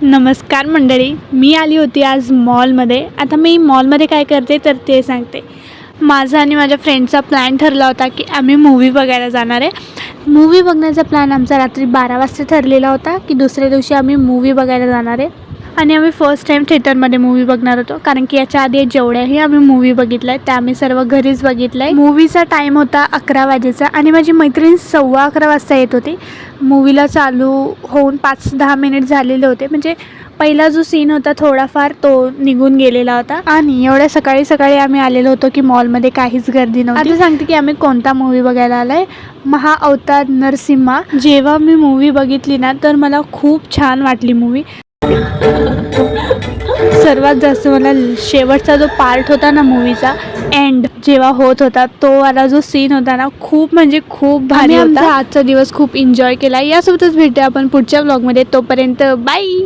नमस्कार मंडळी, मी आली होती आज मॉलमध्ये. आता मी मॉलमध्ये काय करते तर ते सांगते. माझा आणि माझ्या फ्रेंडचा प्लॅन ठरला होता की आम्ही मूव्ही बघायला जाणार आहे. मूव्ही बघण्याचा प्लॅन आमचा रात्री 12 वाजता ठरलेला होता की दुसऱ्या दिवशी आम्ही मूव्ही बघायला जाणार आहे. आणि आम्ही फर्स्ट टाईम थिएटरमध्ये मूव्ही बघणार होतो, कारण की याच्या आधी जेवढ्याही आम्ही मूव्ही बघितल्या त्या आम्ही सर्व घरीच बघितलं आहे. मूव्हीचा टाईम होता 11 वाजेचा आणि माझी मैत्रीण 11:15 वाजता येत होती. मूव्हीला चालू होऊन 5-10 मिनिट झालेले होते, म्हणजे पहिला जो सीन होता थोडाफार तो निघून गेलेला होता. आणि एवढ्या सकाळी सकाळी आम्ही आलेलो होतो की मॉलमध्ये काहीच गर्दी नव्हती. आता सांगते की आम्ही कोणता मूव्ही बघायला आलाय. महाअवतार नरसिम्हा. जेव्हा मी मूव्ही बघितली ना तर मला खूप छान वाटली मूव्ही. सर्वात जास्त मला शेवटचा जो पार्ट होता ना मूव्हीचा, एंड जेव्हा होत होता तो वाला जो सीन होता ना, खूप म्हणजे खूप भारी होता. आजचा दिवस खूप एन्जॉय केला. यासोबतच भेटूया आपण पुढच्या व्लॉगमध्ये. तोपर्यंत बाय.